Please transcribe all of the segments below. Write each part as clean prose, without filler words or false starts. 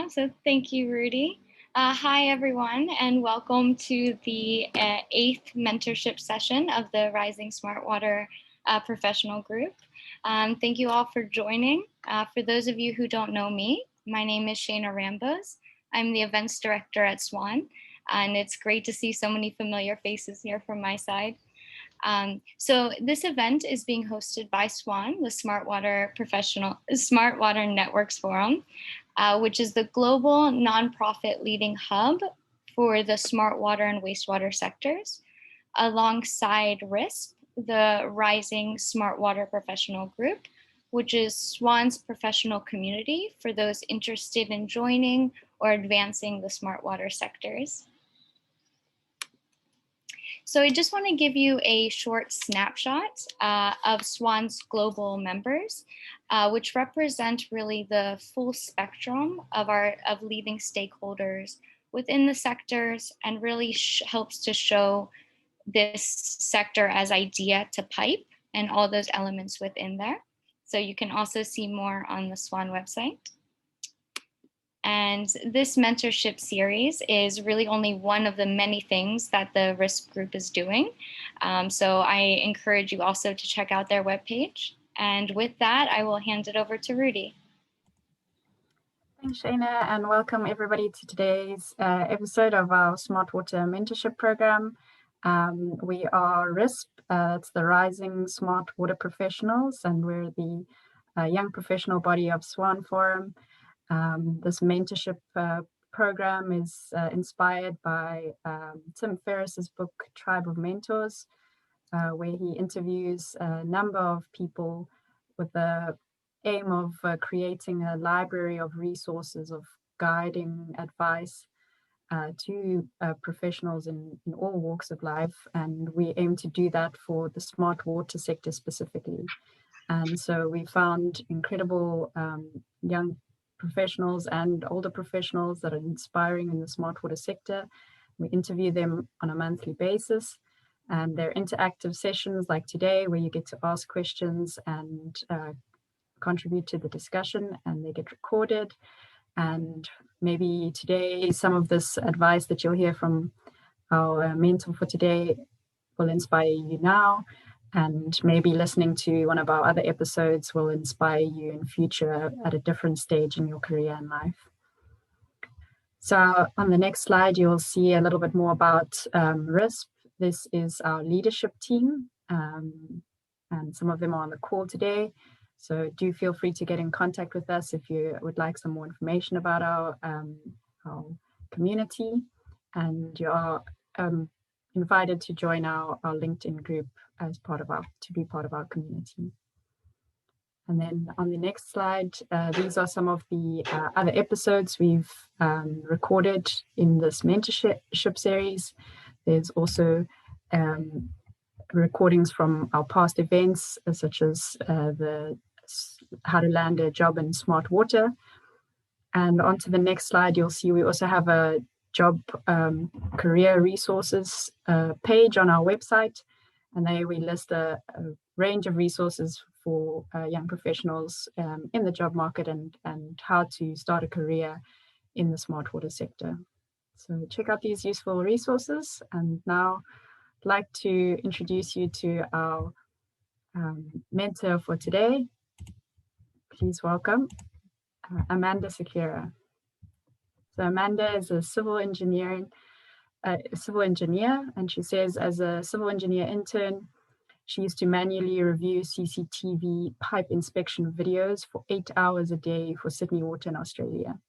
So thank you, Rudy. Hi, everyone, and welcome to the 8th mentorship session of the Rising Smart Water Professional Group. Thank you all for joining. For those of you who don't know me, my name is Shayna Rambos. I'm the events director at SWAN, and it's great to see so many familiar faces here from my side. So this event is being hosted by SWAN, the Smart Water Networks Forum, which is the global nonprofit leading hub for the smart water and wastewater sectors, alongside RiSWP, the Rising Smart Water Professional Group, which is SWAN's professional community for those interested in joining or advancing the smart water sectors. So I just want to give you a short snapshot of SWAN's global members, which represent really the full spectrum of leading stakeholders within the sectors, and really helps to show this sector as idea to pipe and all those elements within there. So you can also see more on the SWAN website. And this mentorship series is really only one of the many things that the RiSWP group is doing. So I encourage you also to check out their webpage. And with that, I will hand it over to Rudy. Thanks, Shayna, and welcome everybody to today's episode of our Smart Water Mentorship Program. We are RiSWP, it's the Rising Smart Water Professionals, and we're the young professional body of SWAN Forum. This mentorship program is inspired by Tim Ferriss's book, Tribe of Mentors, where he interviews a number of people with the aim of creating a library of resources, of guiding advice to professionals in all walks of life. And we aim to do that for the smart water sector specifically. And so we found incredible young professionals and older professionals that are inspiring in the smart water sector. We interview them on a monthly basis, and they're interactive sessions like today, where you get to ask questions and contribute to the discussion, and they get recorded. And maybe today, some of this advice that you'll hear from our mentor for today will inspire you now, and maybe listening to one of our other episodes will inspire you in future at a different stage in your career and life. So on the next slide, you'll see a little bit more about RiSWP. This is our leadership team, and some of them are on the call today. So do feel free to get in contact with us if you would like some more information about our community, and you are invited to join our LinkedIn group as to be part of our community. And then on the next slide, these are some of the other episodes we've recorded in this mentorship series. There's also recordings from our past events, such as the How to Land a Job in Smart Water. And onto the next slide, you'll see we also have a job career resources page on our website, and there we list a range of resources for young professionals in the job market and how to start a career in the smart water sector. So check out these useful resources. And now I'd like to introduce you to our mentor for today. Please welcome Amanda Siqueira. So Amanda is a civil engineer, and she says, as a civil engineer intern, she used to manually review CCTV pipe inspection videos for 8 hours a day for Sydney Water in Australia.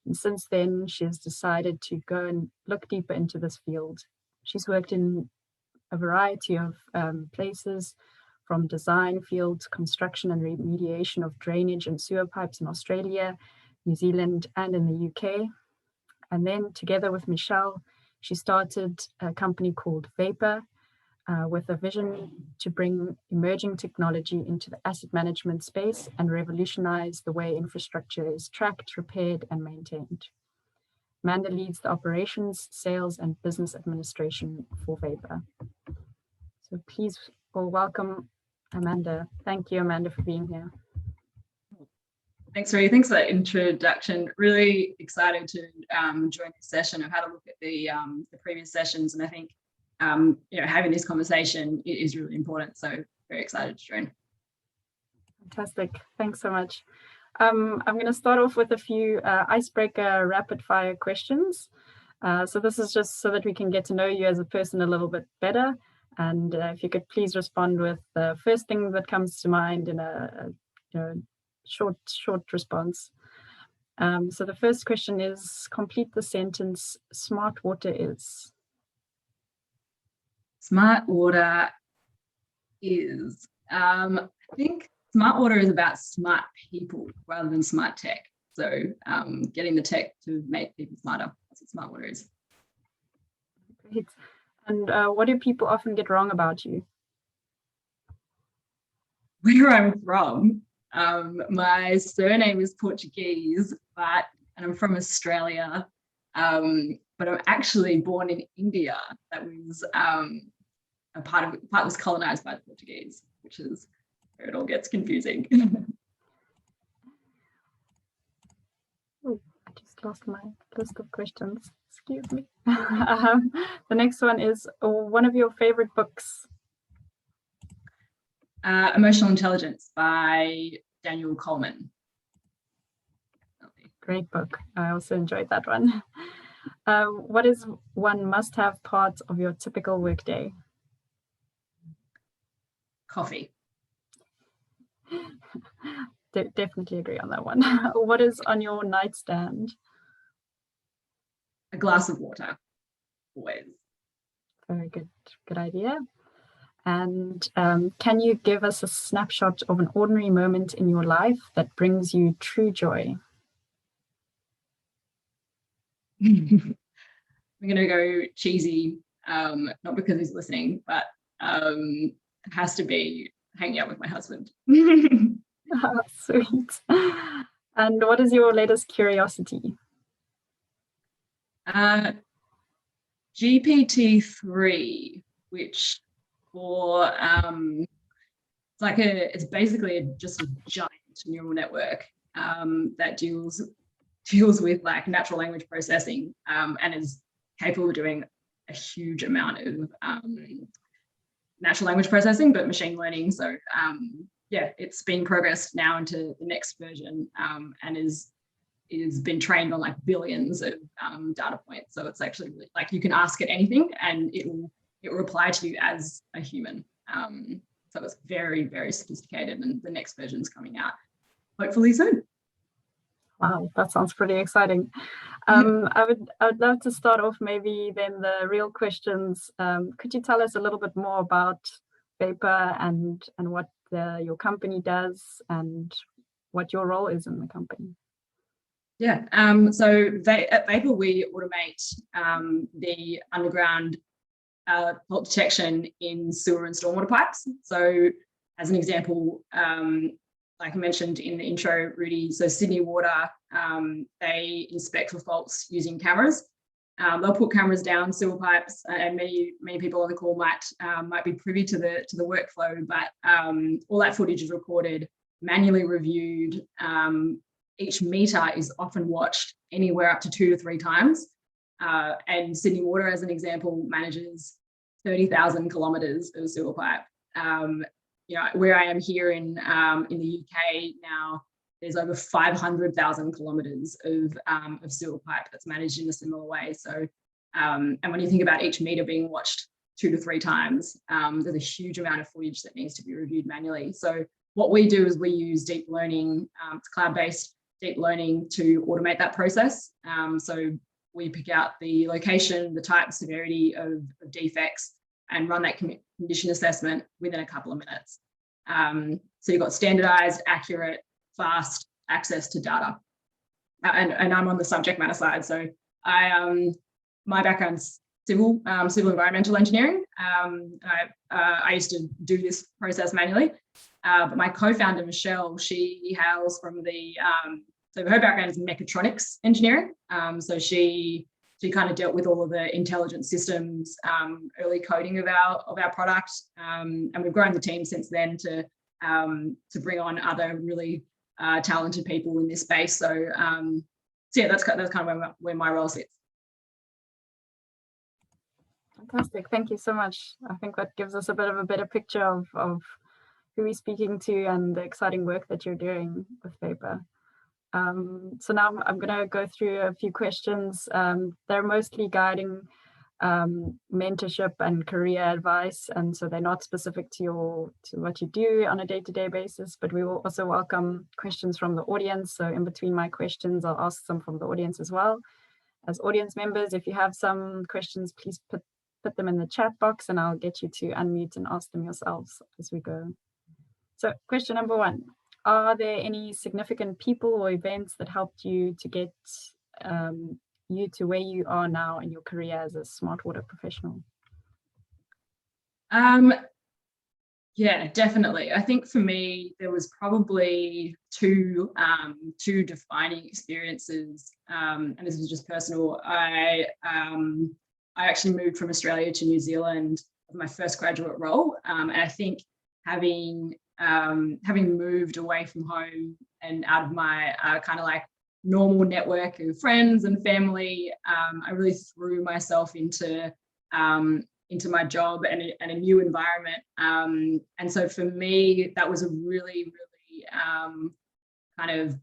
And since then, she has decided to go and look deeper into this field. She's worked in a variety of places, from design fields, construction and remediation of drainage and sewer pipes in Australia, New Zealand, and in the UK. And then together with Michelle, she started a company called VAPAR with a vision to bring emerging technology into the asset management space and revolutionize the way infrastructure is tracked, repaired, and maintained. Amanda leads the operations, sales, and business administration for VAPAR. So please all welcome Amanda. Thank you, Amanda, for being here. Thanks, Ree. Thanks for that introduction. Really excited to join this session. I've had a look at the previous sessions, and I think having this conversation is really important. So very excited to join. Fantastic. Thanks so much. I'm going to start off with a few icebreaker rapid fire questions. So this is just so that we can get to know you as a person a little bit better. And if you could please respond with the first thing that comes to mind in a short response. So the first question is, complete the sentence, smart water is. Smart water is, I think smart water is about smart people rather than smart tech. So getting the tech to make people smarter. That's what smart water is. Great. And what do people often get wrong about you? Where I'm from, my surname is Portuguese, and I'm from Australia, but I'm actually born in India. That was a part was colonized by the Portuguese, which is where it all gets confusing. Oh, I just lost my list of questions. Excuse me. The next one is, one of your favorite books. Emotional Intelligence by Daniel Coleman. Great book. I also enjoyed that one. What is one must-have part of your typical workday? Coffee. Definitely agree on that one. What is on your nightstand? A glass of water, always. Very good idea. And can you give us a snapshot of an ordinary moment in your life that brings you true joy? I'm going to go cheesy, not because he's listening, but it has to be hanging out with my husband. Oh, sweet. And what is your latest curiosity? GPT-3, which it's basically just a giant neural network that deals with like natural language processing and is capable of doing a huge amount of natural language processing, but machine learning. So it's being progressed now into the next version and is been trained on like billions of data points. So it's actually really, like, you can ask it anything and it will reply to you as a human. So it's very, very sophisticated, and the next version's coming out hopefully soon. Wow, that sounds pretty exciting. I would love to start off maybe then the real questions. Could you tell us a little bit more about VAPAR and what your company does and what your role is in the company? Yeah, so at VAPAR we automate the underground fault detection in sewer and stormwater pipes. So as an example, like I mentioned in the intro, Rudy, so Sydney Water, they inspect for faults using cameras. They'll put cameras down sewer pipes, and many people on the call might be privy to the workflow, but all that footage is recorded, manually reviewed. Each meter is often watched anywhere up to 2 to 3 times. And Sydney Water, as an example, manages 30,000 kilometres of sewer pipe. Where I am here in the UK now, there's over 500,000 kilometres of sewer pipe that's managed in a similar way. So, and when you think about each meter being watched 2 to 3 times, there's a huge amount of footage that needs to be reviewed manually. So what we do is we use deep learning, it's cloud-based deep learning to automate that process. So we pick out the location, the type, severity of defects, and run that condition assessment within a couple of minutes. So you've got standardized, accurate, fast access to data. And I'm on the subject matter side. So my background's civil environmental engineering. I used to do this process manually, but my co-founder, Michelle, she hails from so her background is mechatronics engineering. So she kind of dealt with all of the intelligent systems, early coding of our product, and we've grown the team since then to bring on other really talented people in this space. So, so yeah, that's kind of where my role sits. Fantastic. Thank you so much. I think that gives us a bit of a better picture of who we're speaking to and the exciting work that you're doing with VAPAR. So now I'm going to go through a few questions. They're mostly guiding mentorship and career advice, and so they're not specific to what you do on a day-to-day basis, but we will also welcome questions from the audience. So in between my questions, I'll ask some from the audience as well. As audience members, if you have some questions, please put them in the chat box and I'll get you to unmute and ask them yourselves as we go. So question number 1, are there any significant people or events that helped you to get you to where you are now in your career as a smart water professional? Yeah, definitely. I think for me, there was probably two defining experiences, and this was just personal. I actually moved from Australia to New Zealand for my first graduate role, and I think having moved away from home and out of my kind of like normal network of friends and family, I really threw myself into my job and a new environment. And so for me, that was a really, really kind of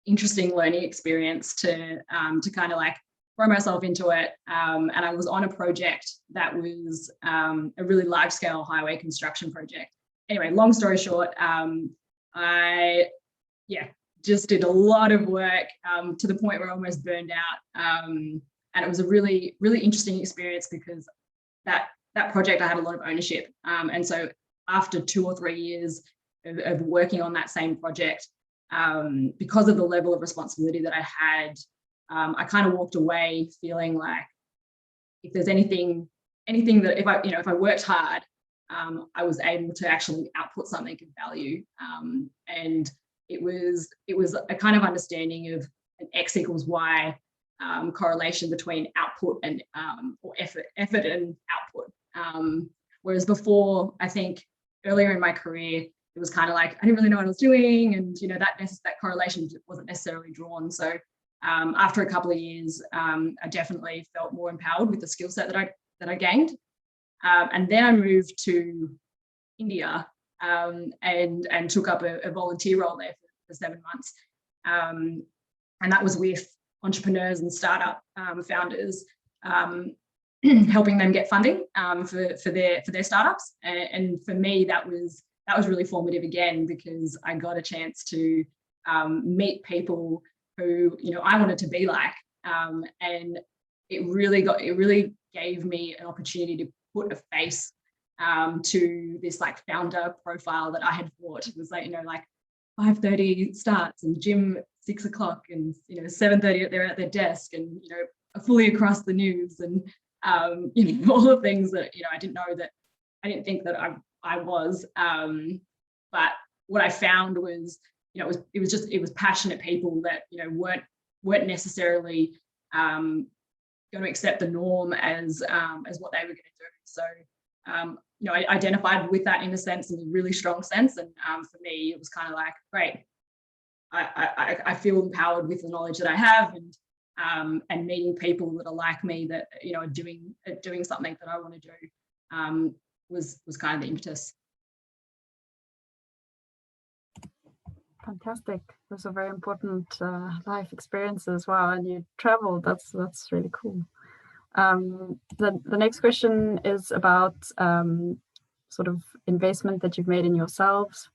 interesting learning experience to kind of like throw myself into it. And I was on a project that was a really large scale highway construction project. Anyway, long story short, I just did a lot of work to the point where I almost burned out. And it was a really, really interesting experience because that project, I had a lot of ownership. And so after 2 or 3 years of working on that same project, because of the level of responsibility that I had, I kind of walked away feeling like if there's anything that if I worked hard, I was able to actually output something of value. And it was a kind of understanding of an X equals Y correlation between output and or effort and output. Whereas before, I think earlier in my career, it was kind of like I didn't really know what I was doing, and that correlation wasn't necessarily drawn. So after a couple of years, I definitely felt more empowered with the skill set that I gained. And then I moved to India and took up a volunteer role there for 7 months. And that was with entrepreneurs and startup founders, helping them get funding for their startups. And for me, that was really formative again, because I got a chance to meet people who I wanted to be like, and it really gave me an opportunity to put a face to this like founder profile that I had thought it was like 5:30 starts and gym 6 o'clock and 7:30 they're at their desk and are fully across the news and all the things that I didn't think that I was, but what I found was it was passionate people that weren't necessarily going to accept the norm as what they were going to do. So I identified with that in a sense, in a really strong sense, and for me it was kind of like, great, I feel empowered with the knowledge that I have, and meeting people that are like me that are doing something that I want to do was kind of the impetus. Fantastic. Those are very important life experiences as well, and you traveled. That's really cool. The next question is about sort of investment that you've made in yourselves.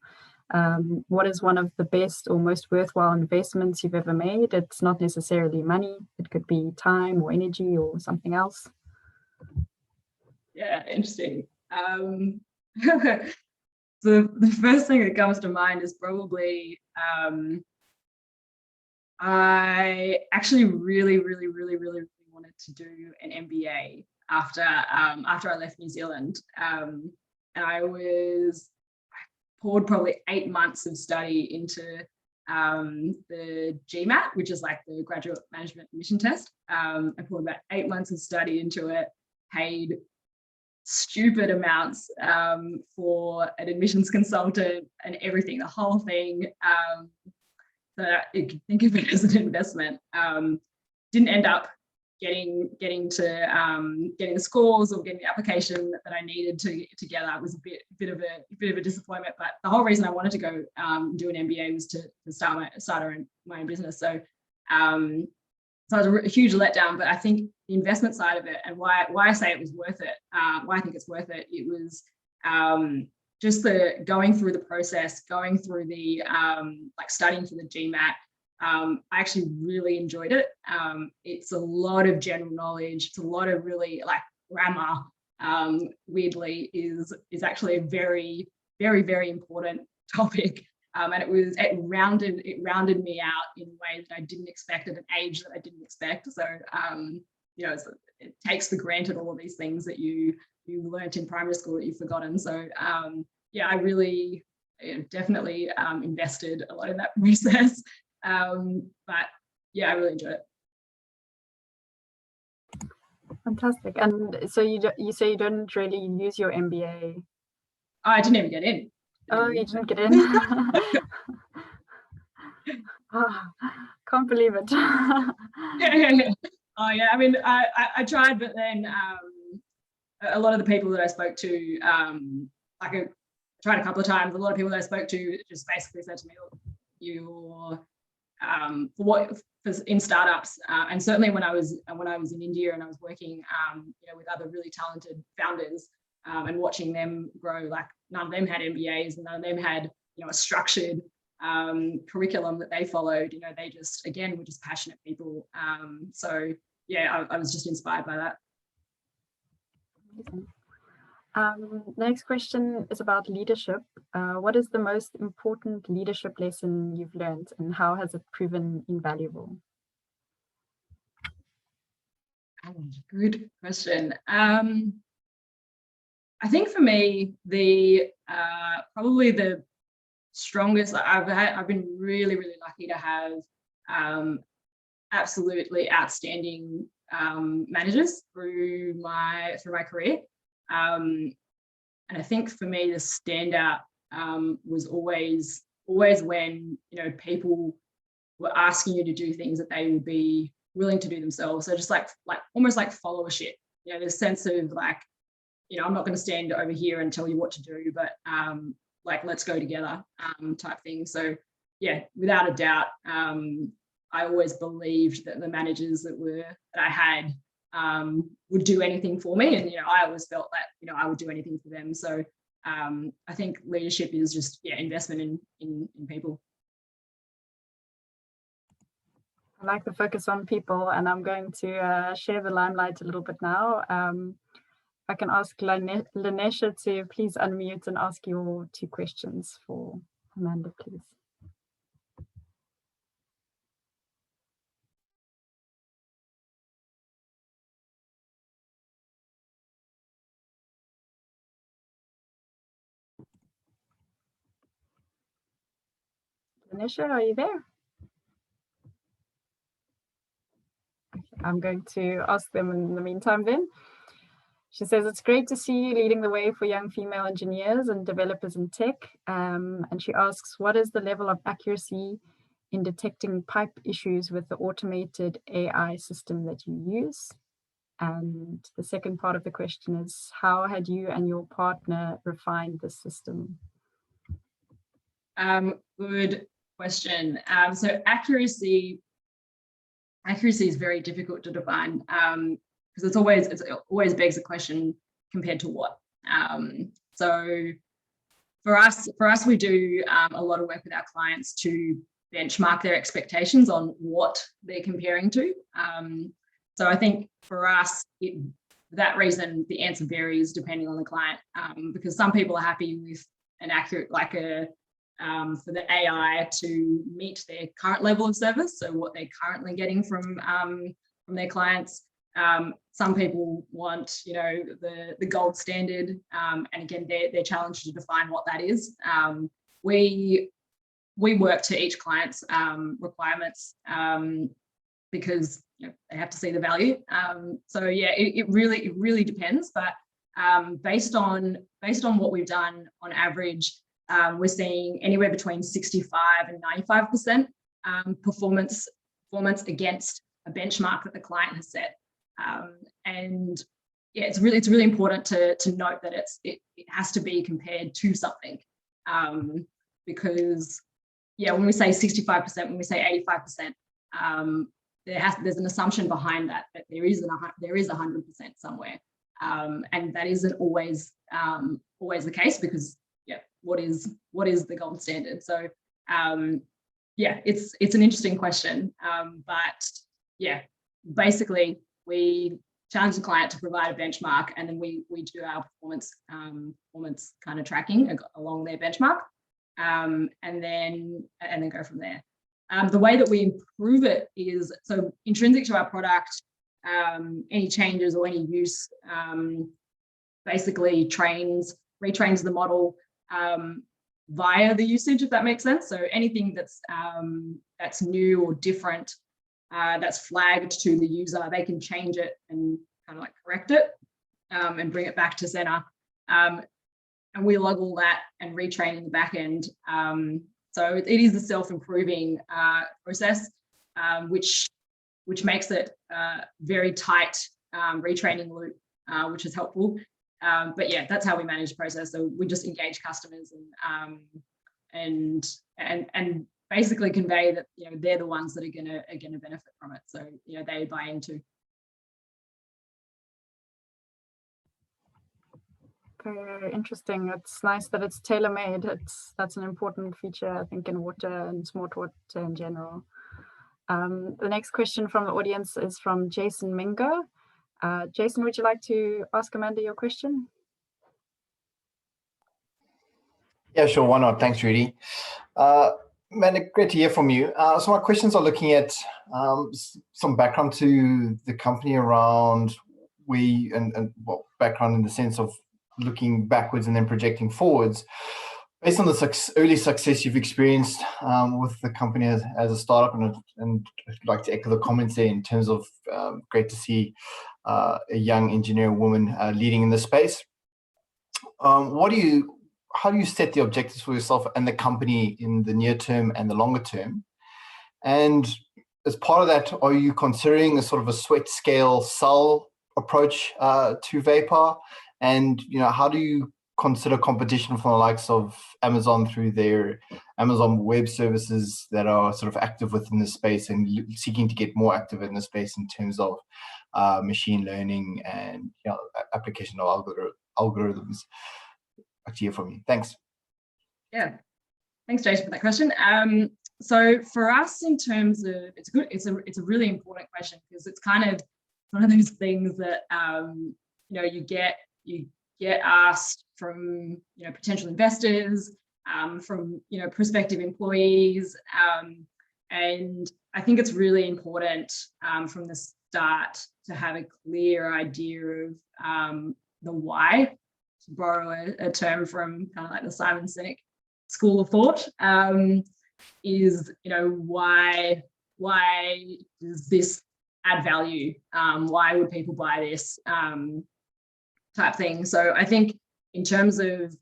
What is one of the best or most worthwhile investments you've ever made? It's not necessarily money. It could be time or energy or something else. Yeah, interesting. The first thing that comes to mind is probably I actually really wanted to do an MBA after I left New Zealand, and I poured probably 8 months of study into the GMAT, which is like the Graduate Management Admission Test. I poured about 8 months of study into it, paid stupid amounts for an admissions consultant and everything, the whole thing. That you can think of it as an investment. Didn't end up getting the scores or getting the application that I needed to get. It was a bit of a disappointment. But the whole reason I wanted to go do an MBA was to start my own business. So so it was a huge letdown. But I think the investment side of it, and why I say it was worth it, why I think it's worth it, it was just the going through the process, going through the like studying for the GMAT. I actually really enjoyed it. It's a lot of general knowledge. It's a lot of really like grammar. Weirdly, is actually a very, very, very important topic. And it rounded me out in ways that I didn't expect at an age that I didn't expect. So you know, it takes for granted all of these things that you learnt in primary school that you've forgotten. So yeah, I really definitely invested a lot in that process. But yeah, I really enjoyed it. Fantastic. And so you say you didn't really use your MBA? Oh, I didn't even get in. Oh, you didn't get in? Oh, can't believe it. Oh yeah, I mean, I tried, but then a lot of the people that I spoke to, like I tried a couple of times, a lot of people that I spoke to just basically said to me, look, you're in startups, and certainly when I was in India and I was working you know, with other really talented founders and watching them grow, like none of them had MBAs and none of them had, you know, a structured curriculum that they followed. You know, they just, again, were just passionate people. So yeah, I was just inspired by that. Next question is about leadership. What is the most important leadership lesson you've learned, and how has it proven invaluable? Good question. I think for me, the probably the strongest, I've been really, really lucky to have absolutely outstanding managers through my career. And I think for me, the standout was always when, you know, people were asking you to do things that they would be willing to do themselves. So just like almost like followership, you know, this sense of like, you know, I'm not going to stand over here and tell you what to do, but like, let's go together type thing. So yeah, without a doubt, I always believed that the managers that I had would do anything for me. And, you know, I always felt that, you know, I would do anything for them. So I think leadership is just, yeah, investment in people. I like the focus on people, and I'm going to share the limelight a little bit now. I can ask Lanesha to please unmute and ask your 2 questions for Amanda, please. Lanesha, are you there? I'm going to ask them in the meantime then. She says, it's great to see you leading the way for young female engineers and developers in tech. And she asks, what is the level of accuracy in detecting pipe issues with the automated AI system that you use? And the second part of the question is, how had you and your partner refined this system? Good question. So accuracy is very difficult to define because it always begs the question, compared to what? So for us, we do a lot of work with our clients to benchmark their expectations on what they're comparing to. So I think for us, for that reason, the answer varies depending on the client, because some people are happy with an accurate, like for the AI to meet their current level of service, so what they're currently getting from their clients. Some people want, you know, the gold standard, and again, they're challenged to define what that is. We work to each client's requirements because, you know, they have to see the value. So yeah, it really depends, but based on what we've done on average, we're seeing anywhere between 65 and 95% performance against a benchmark that the client has set. And yeah, it's really important to note that it has to be compared to something, because yeah, when we say 65%, when we say 85%, there's an assumption behind that there is 100% somewhere, and that isn't always the case, because yeah, what is the gold standard? So yeah, it's an interesting question, but yeah, basically we challenge the client to provide a benchmark, and then we do our performance kind of tracking along their benchmark, and then go from there. The way that we improve it is, so intrinsic to our product, any changes or any use basically retrains the model via the usage, if that makes sense. So anything that's new or different, that's flagged to the user, they can change it and kind of like correct it and bring it back to center. And we log all that and retrain in the back end. So it is a self-improving process, which makes it very tight retraining loop, which is helpful. But yeah, that's how we manage the process. So we just engage customers and basically convey that, you know, they're the ones that are gonna benefit from it. So, you know, they buy into. Very interesting. It's nice that it's tailor-made. That's an important feature, I think, in water and smart water in general. The next question from the audience is from Jason Mingo. Jason, would you like to ask Amanda your question? Yeah, sure. Why not? Thanks, Rudy. Amanda, great to hear from you. So my questions are looking at some background to the company around well, background in the sense of looking backwards and then projecting forwards. Based on the early success you've experienced with the company as a startup, and I'd like to echo the comments there in terms of great to see a young engineer woman leading in this space. How do you set the objectives for yourself and the company in the near term and the longer term? And as part of that, are you considering a sort of a sweat scale sell approach to VAPAR? And, you know, how do you consider competition from the likes of Amazon through their Amazon Web Services that are sort of active within this space and seeking to get more active in the space in terms of machine learning and, you know, application of algorithms? I'd like to hear from you. Thanks. Yeah, thanks, Jason, for that question. So for us, in terms of, it's a really important question, because it's kind of one of those things that you know, you get asked from, you know, potential investors, from, you know, prospective employees, and I think it's really important from the start to have a clear idea of the why, to borrow a term from kind of like the Simon Sinek school of thought, is, you know, why does this add value? Why would people buy this type thing? So I think in terms of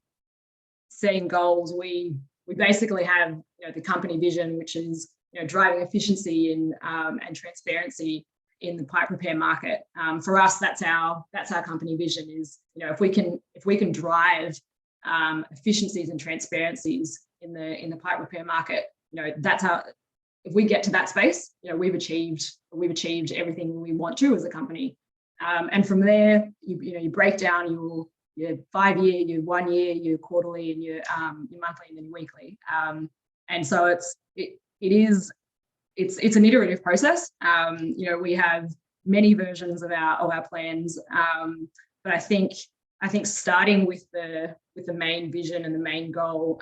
setting goals, we basically have, you know, the company vision, which is, you know, driving efficiency and transparency in the pipe repair market. For us, that's our company vision, is, you know, if we can drive efficiencies and transparencies in the pipe repair market, you know, that's how, if we get to that space, you know, we've achieved everything we want to as a company. And from there, you break down your 5 year, your 1 year, your quarterly, and your monthly, and then your weekly. And so it's an iterative process. You know, we have many versions of our plans, but I think starting with the main vision and the main goal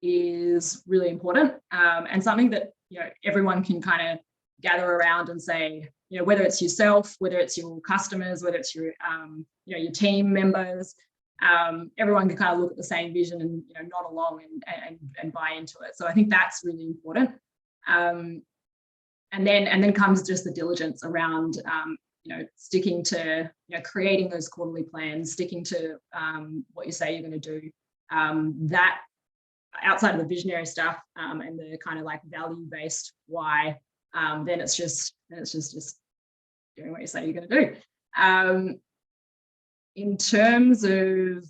is really important, and something that, you know, everyone can kind of gather around and say, you know, whether it's yourself, whether it's your customers, whether it's your you know, your team members, everyone can kind of look at the same vision and, you know, nod along and buy into it. So I think that's really important. And then comes just the diligence around sticking to, creating those quarterly plans, sticking to what you say you're going to do. That outside of the visionary stuff and the kind of like value-based why, then it's just doing what you say you're going to do. In terms of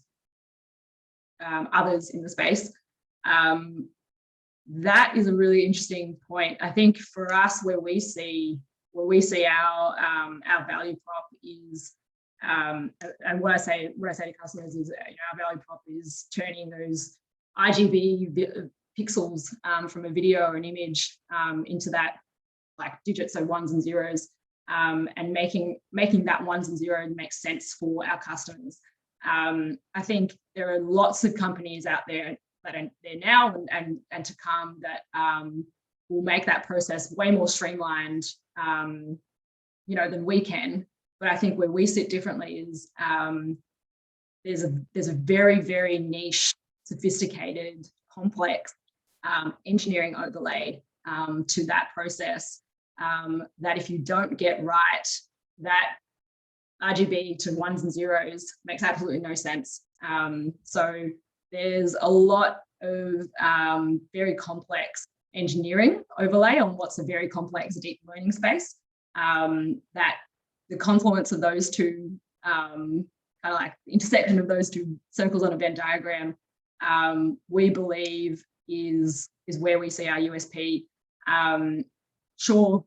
others in the space, that is a really interesting point. I think for us, where we see our value prop is, and what I say to customers is, our value prop is turning those RGB pixels from a video or an image into that like digits, so ones and zeros, and making that ones and zeros make sense for our customers. I think there are lots of companies out there that are there now and to come that will make that process way more streamlined, than we can. But I think where we sit differently is there's a very, very niche, sophisticated, complex engineering overlay to that process that if you don't get right, that RGB to ones and zeros makes absolutely no sense. So there's a lot of very complex engineering overlay on what's a very complex deep learning space, that the confluence of those two, kind of like the intersection of those two circles on a Venn diagram, we believe is where we see our USP. Sure,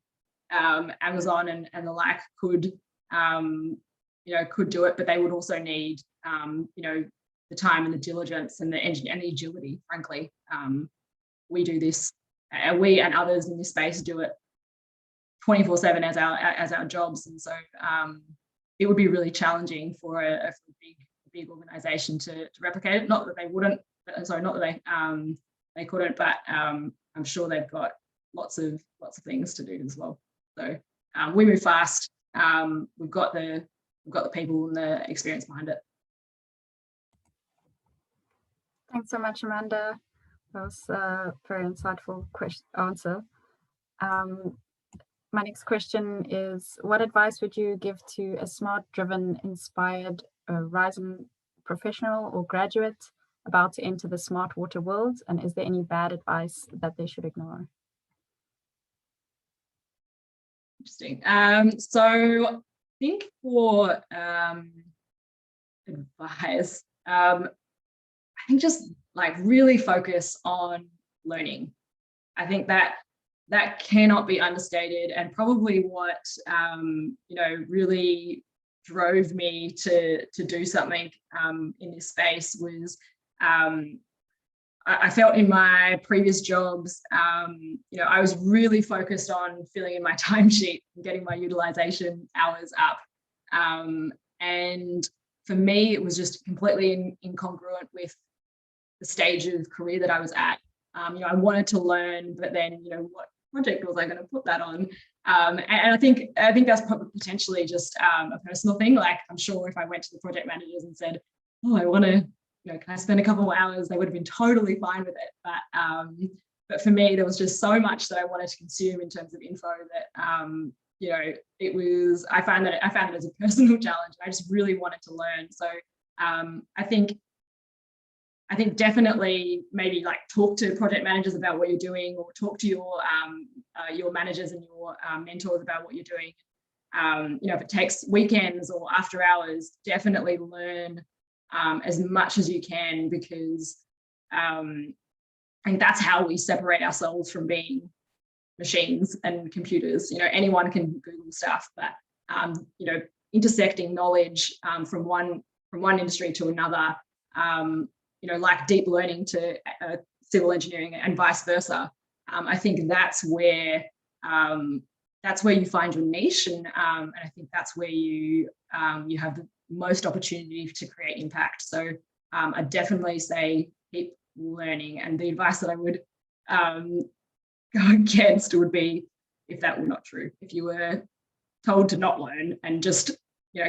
Amazon and the like could do it, but they would also need the time and the diligence and the agility. Frankly, we do this, and we and others in this space do it 24/7 as our jobs, and so it would be really challenging for a big organization to replicate it. Not that they wouldn't, sorry, not that they couldn't, but I'm sure they've got lots of things to do as well. So we move fast. We've got the people and the experience behind it. Thanks so much, Amanda. That was a very insightful answer. My next question is, what advice would you give to a smart-driven, inspired rising professional or graduate about to enter the smart water world? And is there any bad advice that they should ignore? Interesting. So I think for advice, I think just like really focus on learning. I think that cannot be understated, and probably what really drove me to do something in this space was I felt in my previous jobs, I was really focused on filling in my timesheet and getting my utilization hours up. And for me, it was just completely incongruent with the stage of career that I was at. I wanted to learn, but then, what project was I going to put that on? And I think that's probably potentially just a personal thing. Like, I'm sure if I went to the project managers and said, oh, I want to, can I spend a couple more hours? They would have been totally fine with it. But for me, there was just so much that I wanted to consume in terms of info that, it was, I found it as a personal challenge. I just really wanted to learn. So I think definitely maybe like talk to project managers about what you're doing, or talk to your managers and your mentors about what you're doing. If it takes weekends or after hours, definitely learn as much as you can, because I think that's how we separate ourselves from being machines and computers. Anyone can Google stuff, but intersecting knowledge from one industry to another, like deep learning to civil engineering and vice versa. I think that's where you find your niche, and I think that's where you have the most opportunity to create impact. So I definitely say keep learning, and the advice that I would go against would be, if that were not true, if you were told to not learn and just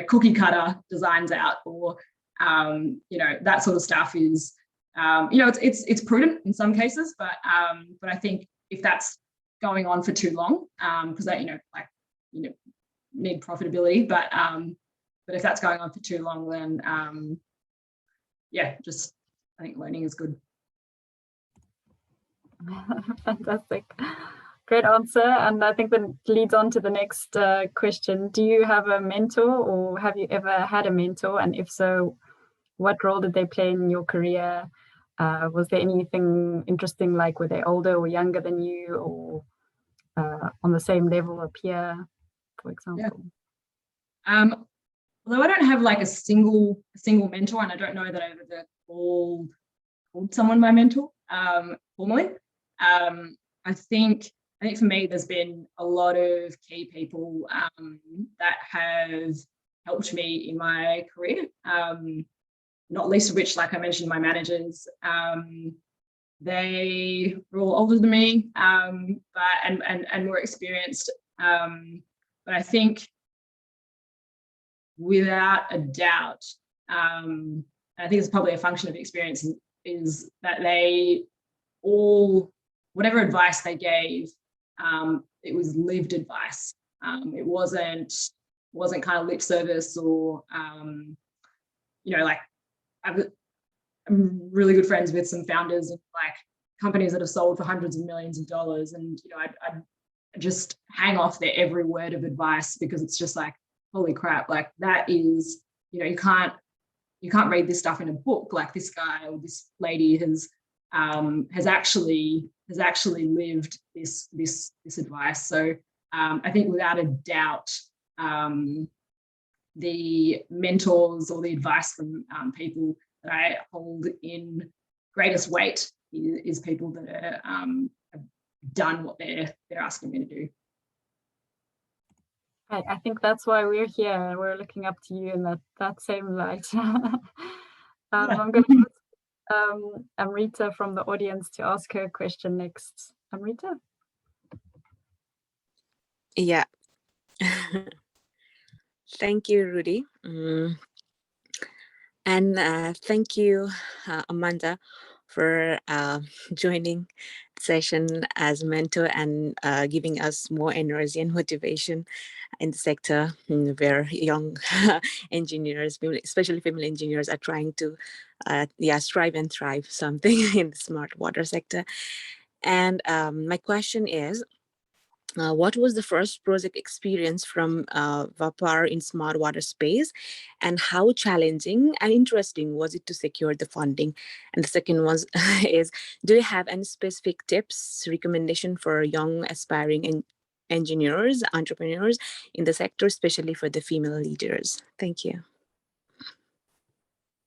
cookie cutter designs out, or that sort of stuff is it's prudent in some cases, but I think if that's going on for too long, because need profitability, but if that's going on for too long, then yeah, just I think learning is good. Fantastic. Great answer. And I think that leads on to the next question. Do you have a mentor, or have you ever had a mentor? And if so, what role did they play in your career? Was there anything interesting, like were they older or younger than you, or on the same level, a peer, for example? Yeah. Although I don't have like a single mentor, and I don't know that I've ever called someone my mentor formally. I think for me, there's been a lot of key people that have helped me in my career. Not least of which, like I mentioned, my managers. They were all older than me, but and more experienced. But I think, without a doubt, and I think it's probably a function of experience, is that they all, whatever advice they gave, it was lived advice. It wasn't kind of lip service, or like I'm really good friends with some founders of like companies that have sold for hundreds of millions of dollars, and I just hang off their every word of advice, because it's just like, holy crap, like that is, you can't read this stuff in a book. Like this guy or this lady has actually lived this advice. So I think without a doubt, the mentors or the advice from people that I hold in greatest weight is people that are, have done what they're asking me to do. I think that's why we're here. We're looking up to you in that same light. I'm going to ask Amrita from the audience to ask her question next. Amrita? Yeah. Thank you, Rudy. And thank you, Amanda, for joining the session as mentor and giving us more energy and motivation in the sector where young engineers, especially female engineers, are trying to strive and thrive something in the smart water sector. And my question is, what was the first project experience from VAPAR in smart water space, and how challenging and interesting was it to secure the funding? And the second one is, do you have any specific tips, recommendation for young aspiring engineers, entrepreneurs in the sector, especially for the female leaders? Thank you.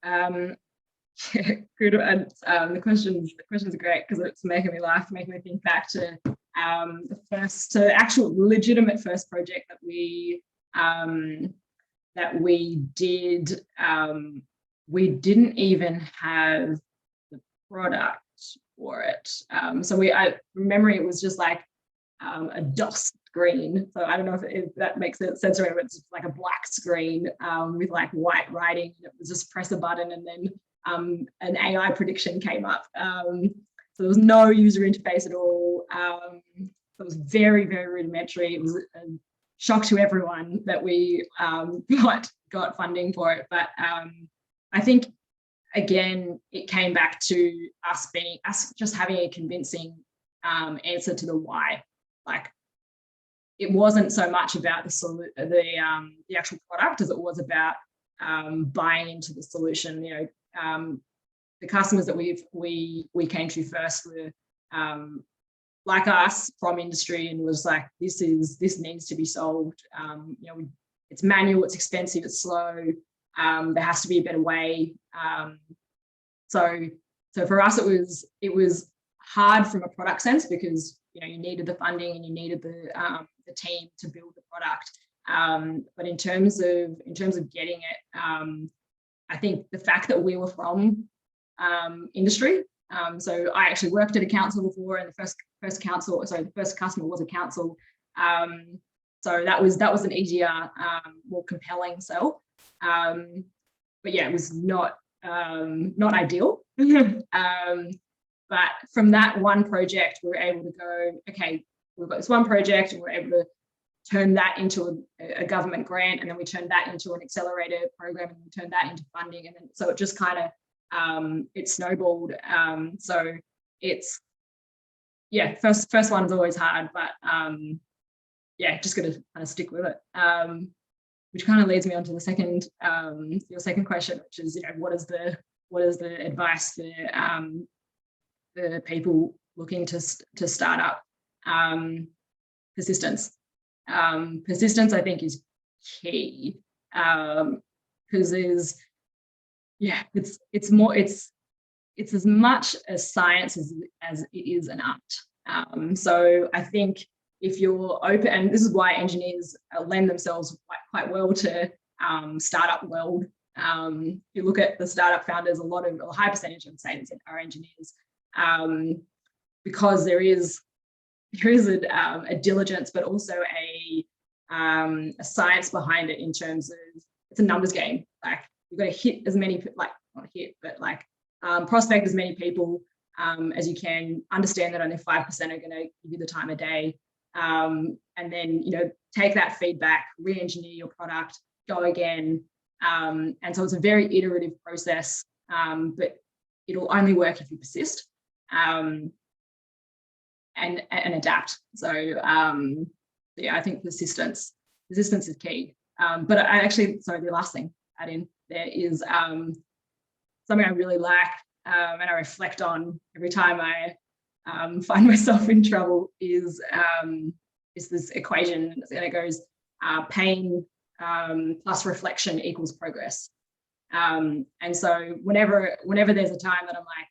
Good. And the questions are great, because it's making me laugh, making me think back to the first actual legitimate first project that we did. We didn't even have the product for it. So I remember it was just like a DOS screen. So I don't know if that makes sense, or it's just like a black screen with like white writing. It was just press a button, and then an AI prediction came up. So there was no user interface at all. It was very, very rudimentary. It was a shock to everyone that we got funding for it. But I think, again, it came back to us just having a convincing answer to the why. Like, it wasn't so much about the actual product as it was about buying into the solution. The customers that we came to first were like us, from industry, and was like, this needs to be solved. It's manual, it's expensive, it's slow. There has to be a better way. So for us, it was hard from a product sense, because you needed the funding and you needed the team to build the product. But in terms of getting it, I think the fact that we were from industry. So I actually worked at a council before, and the first customer was a council. So that was an easier, more compelling sell. But yeah, it was not ideal. But from that one project, we were able to go, okay, we've got this one project, and we're able to turned that into a government grant, and then we turned that into an accelerator program, and we turned that into funding, and then so it just kind of it snowballed. So it's first one's always hard, but just got to kind of stick with it. Which kind of leads me on to the second your second question, which is what is the advice for the people looking to start up? Persistence. Persistence, I think, is key, because it's as much a science as it is an art. So I think if you're open, and this is why engineers lend themselves quite well to startup world. If you look at the startup founders, a high percentage of say are engineers, because there is a diligence, but also a science behind it in terms of it's a numbers game. Like you've got to hit as many, not hit, but prospect as many people as you can, understand that only 5% are going to give you the time of day, and then take that feedback, re-engineer your product, go again, and so it's a very iterative process, but it'll only work if you persist and adapt. So I think persistence is key. But I actually, sorry, the last thing add in there is something I really like, and I reflect on every time I find myself in trouble is this equation, and it goes pain plus reflection equals progress. And so whenever there's a time that I'm like,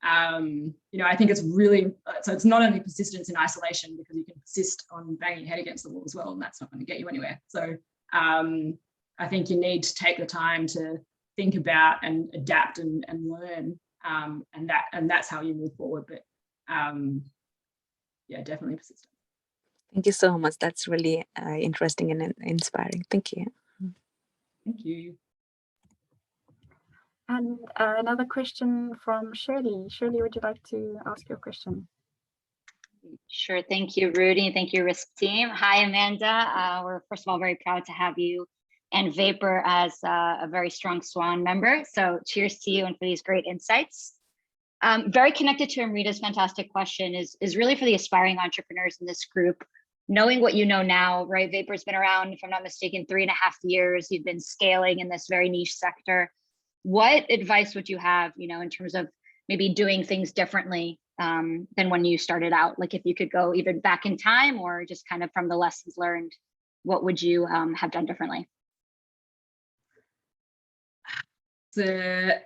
I think it's really, so it's not only persistence in isolation, because you can persist on banging your head against the wall as well, and that's not going to get you anywhere. So I think you need to take the time to think about and adapt and learn, and that's how you move forward. But definitely persistent. Thank you so much. That's really interesting and inspiring. Thank you. Thank you. And another question from Shirley. Shirley, would you like to ask your question? Sure. Thank you, Rudy. Thank you, RiSWP team. Hi, Amanda. We're first of all very proud to have you and VAPAR as a very strong SWAN member. So cheers to you and for these great insights. Very connected to Amrita's fantastic question is really for the aspiring entrepreneurs in this group. Knowing what you know now, right? VAPAR's been around, if I'm not mistaken, 3.5 years. You've been scaling in this very niche sector. What advice would you have, in terms of maybe doing things differently than when you started out? Like if you could go either back in time or just kind of from the lessons learned, what would you have done differently? It's a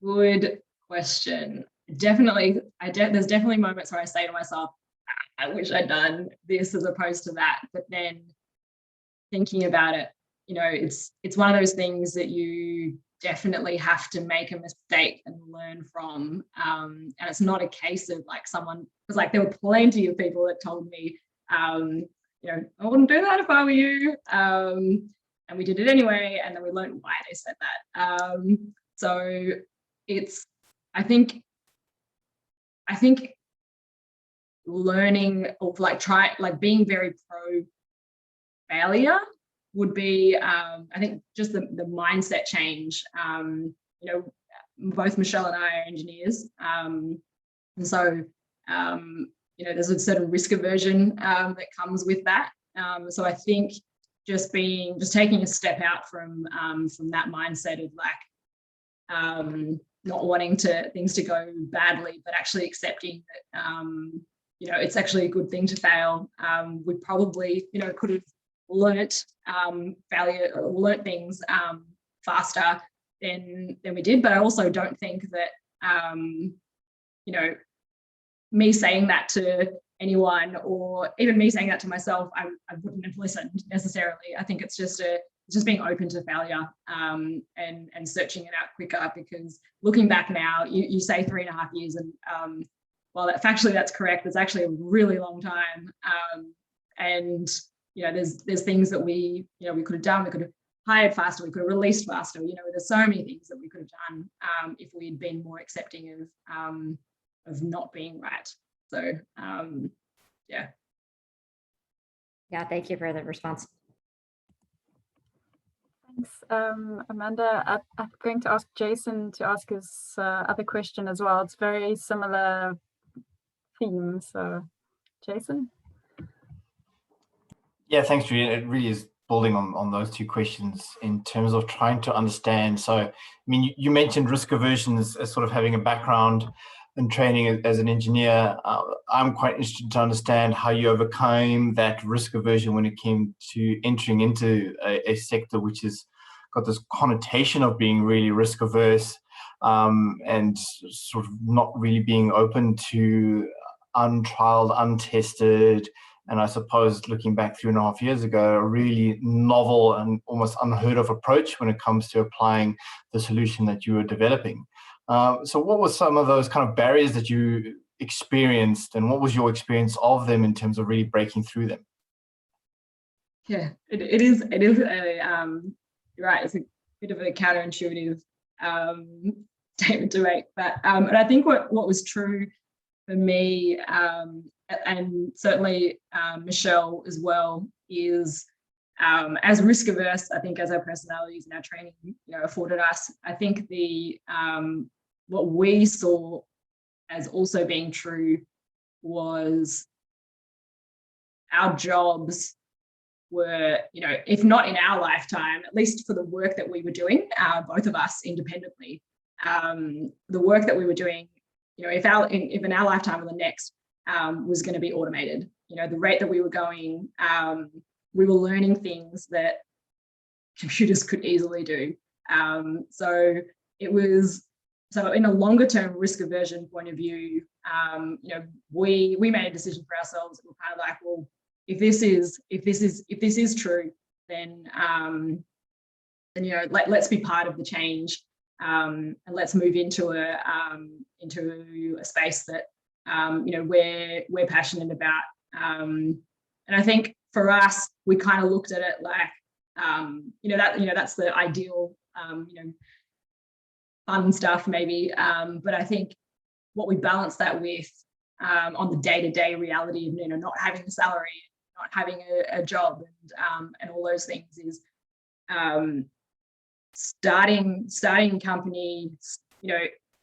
good question. Definitely, there's definitely moments where I say to myself, I wish I'd done this as opposed to that. But then thinking about it, it's one of those things that you definitely have to make a mistake and learn from. And it's not a case of someone, because there were plenty of people that told me, I wouldn't do that if I were you. And we did it anyway, and then we learned why they said that. So it's, I think learning or being very pro failure would be, I think, just the mindset change. Both Michelle and I are engineers, and so there's a certain risk aversion that comes with that. So I think just taking a step out from that mindset of not wanting things to go badly, but actually accepting that it's actually a good thing to fail. We probably could have learnt failure or learnt things faster than we did, but I also don't think that me saying that to anyone, or even me saying that to myself, I wouldn't have listened necessarily. I think it's just being open to failure, and searching it out quicker, because looking back now, you say 3.5 years, and while factually that's correct, it's actually a really long time. And there's things that we could have done. We could have hired faster, we could have released faster. There's so many things that we could have done if we'd been more accepting of not being right. So yeah. Yeah, thank you for the response. Thanks, Amanda. I'm going to ask Jason to ask his other question as well. It's very similar theme. So, Jason? Yeah, thanks, Judy. It really is building on those two questions in terms of trying to understand. So, I mean, you mentioned risk aversion as sort of having a background and training as an engineer. I'm quite interested to understand how you overcame that risk aversion when it came to entering into a sector which has got this connotation of being really risk averse, and sort of not really being open to untrialed, untested, and I suppose looking back 3.5 years ago, a really novel and almost unheard of approach when it comes to applying the solution that you were developing. So what were some of those kind of barriers that you experienced, and what was your experience of them in terms of really breaking through them? Yeah, it is a, you're right, it's a bit of a counterintuitive statement to make, but and I think what was true for me, and certainly Michelle as well, is as risk averse, I think, as our personalities and our training, afforded us, I think the what we saw as also being true was our jobs were, if not in our lifetime, at least for the work that we were doing, both of us independently, the work that we were doing, if in our lifetime or the next was going to be automated, the rate that we were going, we were learning things that computers could easily do. So it was, so in a longer term risk aversion point of view, we made a decision for ourselves. We're kind of like, well, if this is true, then let's be part of the change, and let's move into a space that we're passionate about. And I think for us, we kind of looked at it like that's the ideal fun stuff maybe, but I think what we balance that with on the day-to-day reality of not having a salary, not having a job, and all those things is starting a company,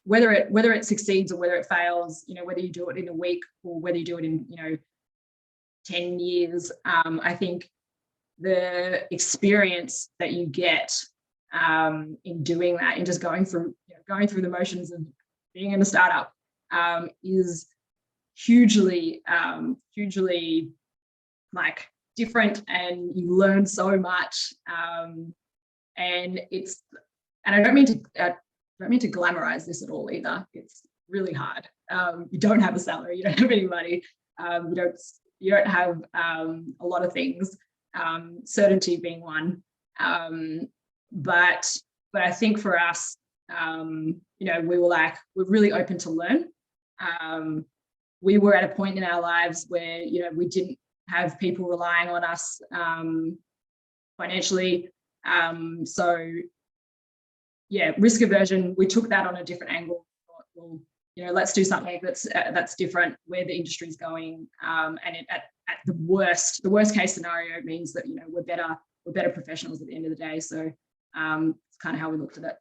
whether it succeeds or whether it fails, whether you do it in a week or whether you do it in 10 years, I think the experience that you get in doing that, in just going through the motions of being in a startup, is hugely like different, and you learn so much, and I don't mean to glamorize this at all either. It's really hard. You don't have a salary, you don't have any money, you don't have a lot of things, certainty being one, but I think for us, we were really open to learn. We were at a point in our lives where we didn't have people relying on us financially, so yeah, risk aversion, we took that on a different angle. Well, let's do something that's different, where the industry's going, and at the worst case scenario, it means that we're better professionals at the end of the day. So it's kind of how we looked at it.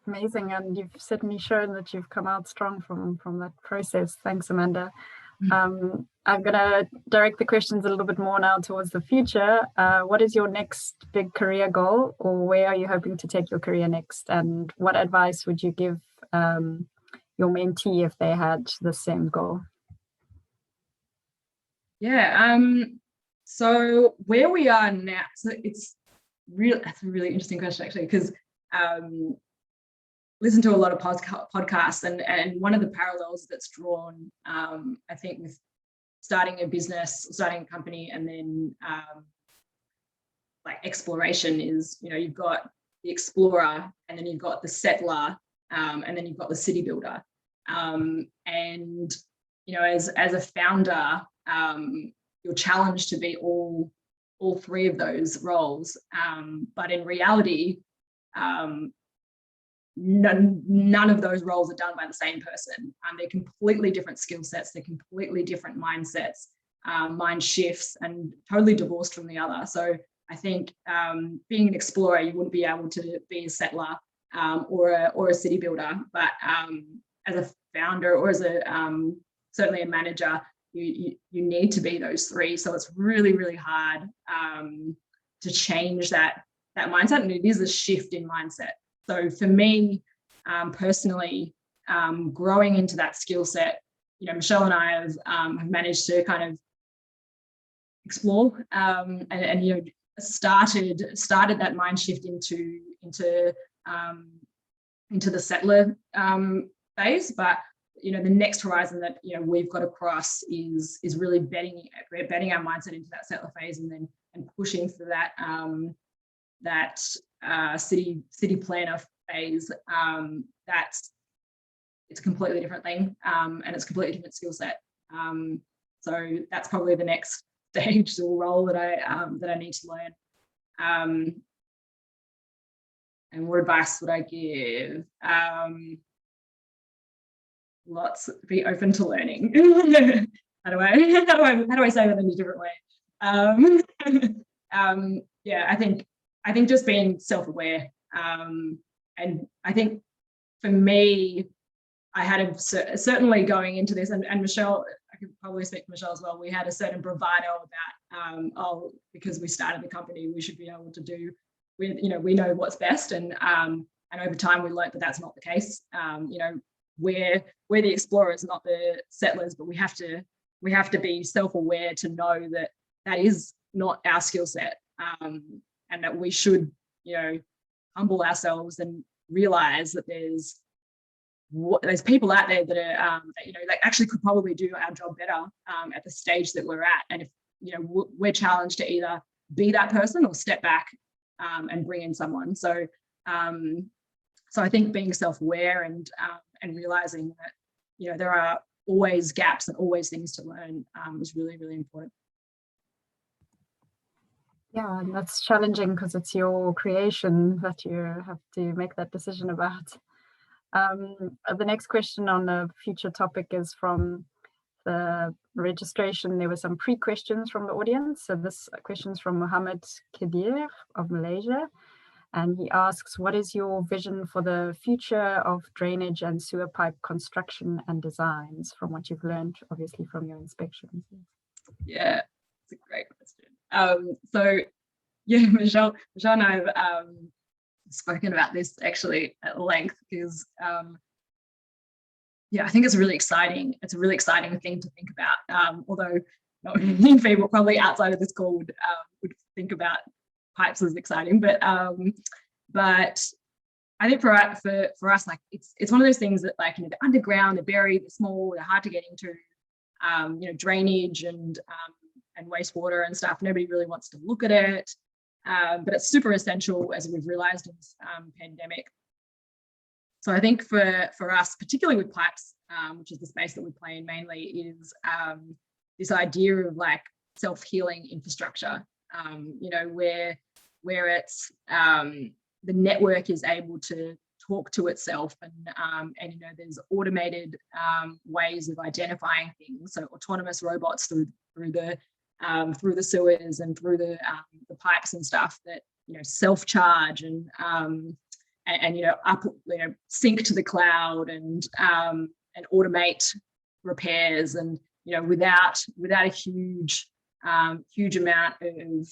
Amazing, and you've certainly shown that you've come out strong from that process. Thanks, Amanda. I'm going to direct the questions a little bit more now towards the future. What is your next big career goal, or where are you hoping to take your career next? And what advice would you give your mentee if they had the same goal? Yeah, so where we are now, so that's a really interesting question actually, because listen to a lot of podcasts, and one of the parallels that's drawn, I think, with starting a business, starting a company, and then like exploration is, you've got the explorer, and then you've got the settler, and then you've got the city builder. And as a founder, you're challenged to be all three of those roles. But in reality, none of those roles are done by the same person. They're completely different skill sets, they're completely different mindsets, mind shifts, and totally divorced from the other. So I think being an explorer, you wouldn't be able to be a settler or a city builder, but as a founder or as a certainly a manager, you need to be those three. So it's really, really hard to change that mindset, and it is a shift in mindset. So for me personally, growing into that skill set, Michelle and I have managed to kind of explore and started that mind shift into the settler phase. But the next horizon that we've got to cross is really betting our mindset into that settler phase, and pushing for that city planner phase. It's a completely different thing, and it's a completely different skill set. So that's probably the next stage or role that I need to learn. And what advice would I give? Be open to learning. How do I say that in a different way? Yeah, I think just being self-aware, and I think for me, I had certainly going into this, and Michelle, I could probably speak for Michelle as well, we had a certain bravado about because we started the company, we should be able to do with, we know what's best, and over time we learned that that's not the case. We're the explorers, not the settlers, but we have to be self-aware to know that that is not our skill set, and that we should humble ourselves and realize that there's people out there that are that actually could probably do our job better at the stage that we're at, and if we're challenged to either be that person or step back and bring in someone. So I think being self-aware and realizing that there are always gaps and always things to learn is really, really important. Yeah, and that's challenging because it's your creation that you have to make that decision about. The next question on the future topic is from the registration. There were some pre-questions from the audience. So this question is from Mohammed Kadir of Malaysia. And he asks, what is your vision for the future of drainage and sewer pipe construction and designs from what you've learned, obviously, from your inspections? Yeah, it's a great question. So yeah, Michelle and I have spoken about this actually at length, because yeah, I think it's really exciting. It's a really exciting thing to think about. Although not many people probably outside of this call would think about pipes as exciting, but I think for us, like it's one of those things that, like, they're underground, they're buried, they're small, they're hard to get into. Drainage and wastewater and stuff. Nobody really wants to look at it, but it's super essential, as we've realised in this pandemic. So I think for us, particularly with pipes, which is the space that we play in mainly, is this idea of like self-healing infrastructure. Where it's the network is able to talk to itself, and there's automated ways of identifying things. So autonomous robots through the sewers and through the pipes and stuff that self-charge and sync to the cloud and automate repairs, and without a huge amount of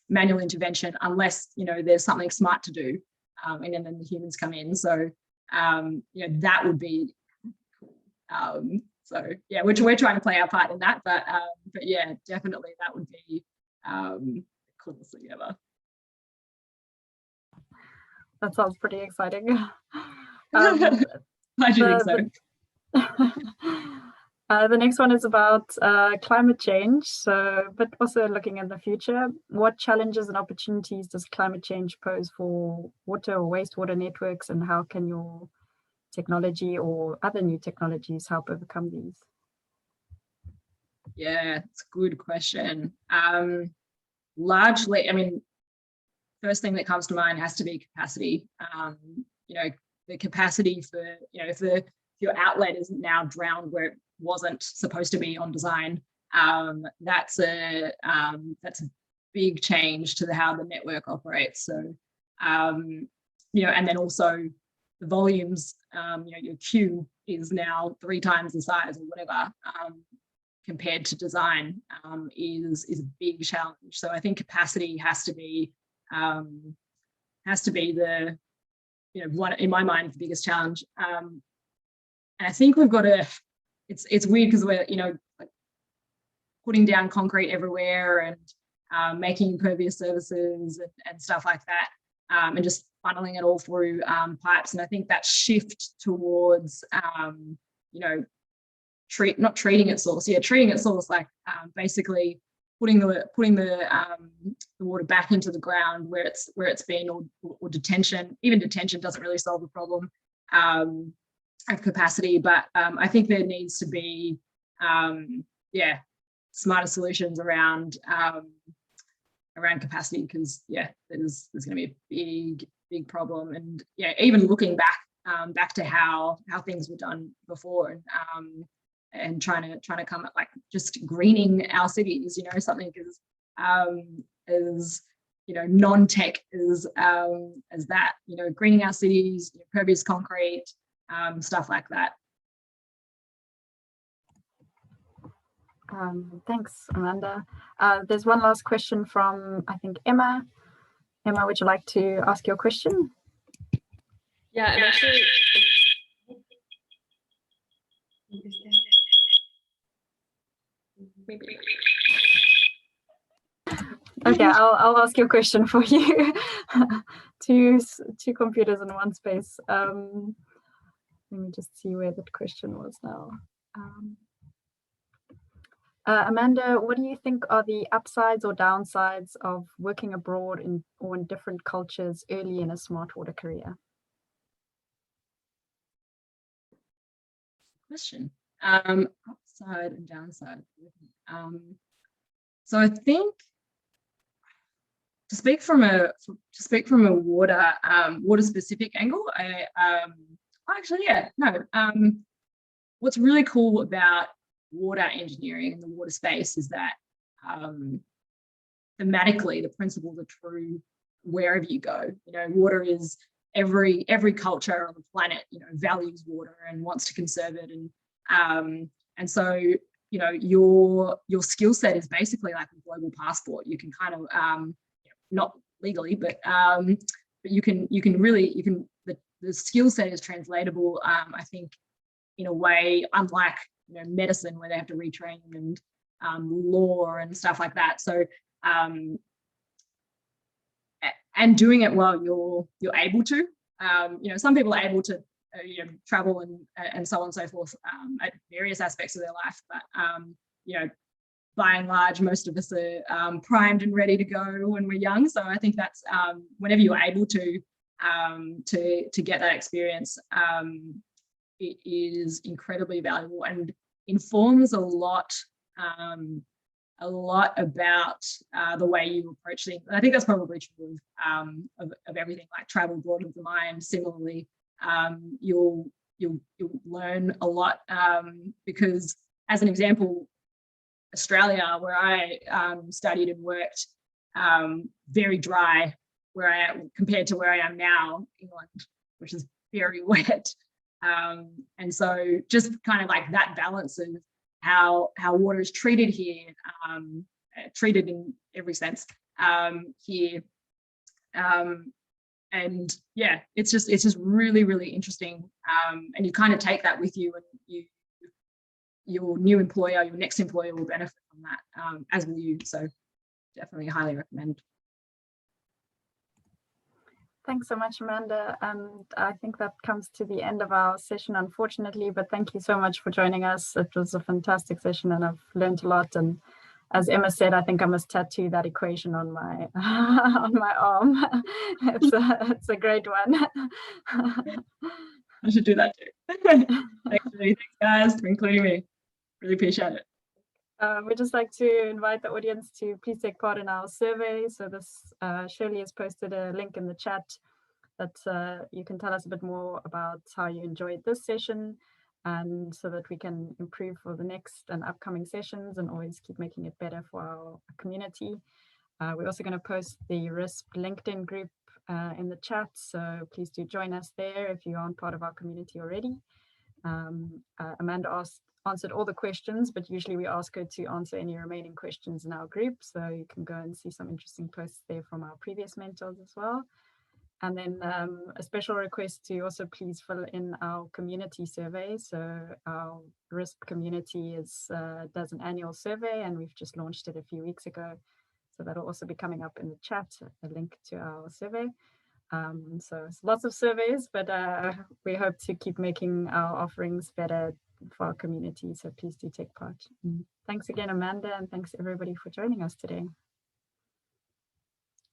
manual intervention, unless there's something smart to do, and then the humans come in. So that would be cool. So yeah, we're trying to play our part in that, but yeah, definitely that would be the coolest thing ever. That sounds pretty exciting. I do think so. The next one is about climate change. So, but also looking at the future, what challenges and opportunities does climate change pose for water or wastewater networks, and how can your technology or other new technologies help overcome these? Yeah, it's a good question. Largely, I mean, first thing that comes to mind has to be capacity. the capacity for, if your outlet isn't now drowned where it wasn't supposed to be on design, that's a big change to how the network operates. So, and then also the volumes, your queue is now 3 times the size or whatever, compared to design, is a big challenge. So I think capacity has to be the, one, in my mind, the biggest challenge. And I think we've got to, it's weird because we're, like putting down concrete everywhere and making impervious surfaces and stuff like that, and just funneling it all through pipes. And I think that shift towards, not treating at source, treating at source, like basically putting the water back into the ground where it's been, or detention. Even detention doesn't really solve the problem of capacity, but I think there needs to be smarter solutions around capacity, because there's going to be a big problem. And even looking back to how things were done before, and trying to come at like just greening our cities, something as non-tech as that, greening our cities, impervious concrete, stuff like that. Thanks, Amanda. There's one last question from, I think, Emma. Emma, would you like to ask your question? Yeah, I'm actually. Okay, I'll ask your question for you. two computers in one space. Let me just see where that question was now. Amanda, what do you think are the upsides or downsides of working abroad or in different cultures early in a smart water career? Question. Upside and downside. So I think to speak from a water specific angle, what's really cool about water engineering in the water space is that thematically the principles are true wherever you go. Water is every culture on the planet values water and wants to conserve it, and so your skill set is basically like a global passport. You can kind of not legally, but you can the skill set is translatable, I think, in a way unlike medicine, where they have to retrain, and law and stuff like that. So and doing it while you're able to, some people are able to travel and so on and so forth at various aspects of their life, but by and large, most of us are primed and ready to go when we're young. So I think that's whenever you're able to get that experience, it is incredibly valuable and informs a lot about the way you approach things. And I think that's probably true of everything, like travel broadens the mind. Similarly, you'll learn a lot, because, as an example, Australia, where I studied and worked, very dry where I am compared to where I am now, England, which is very wet. And so just kind of like that balance of how water is treated here, treated in every sense here. And yeah, it's just really, really interesting. And you kind of take that with you, and your new employer, your next employer will benefit from that, as will you. So definitely highly recommend. Thanks so much, Amanda. And I think that comes to the end of our session, unfortunately, but thank you so much for joining us. It was a fantastic session and I've learned a lot. And as Emma said, I think I must tattoo that equation on my on my arm. It's a great one. I should do that too. Thanks guys for including me. Really appreciate it. We'd just like to invite the audience to please take part in our survey. So this Shirley has posted a link in the chat that you can tell us a bit more about how you enjoyed this session, and so that we can improve for the next and upcoming sessions and always keep making it better for our community. We're also going to post the RiSWP LinkedIn group in the chat, so please do join us there if you aren't part of our community already. Amanda answered all the questions, but usually we ask her to answer any remaining questions in our group, so you can go and see some interesting posts there from our previous mentors as well. And then a special request to also please fill in our community survey. So our RiSWP community does an annual survey, and we've just launched it a few weeks ago. So that'll also be coming up in the chat, a link to our survey. So it's lots of surveys, but we hope to keep making our offerings better for our community. So please do take part. Thanks again, Amanda, and thanks everybody for joining us today.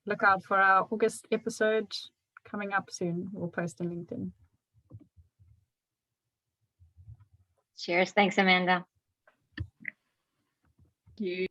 Look out for our August episode coming up soon. We'll post on LinkedIn. Cheers. Thanks, Amanda. Thank you.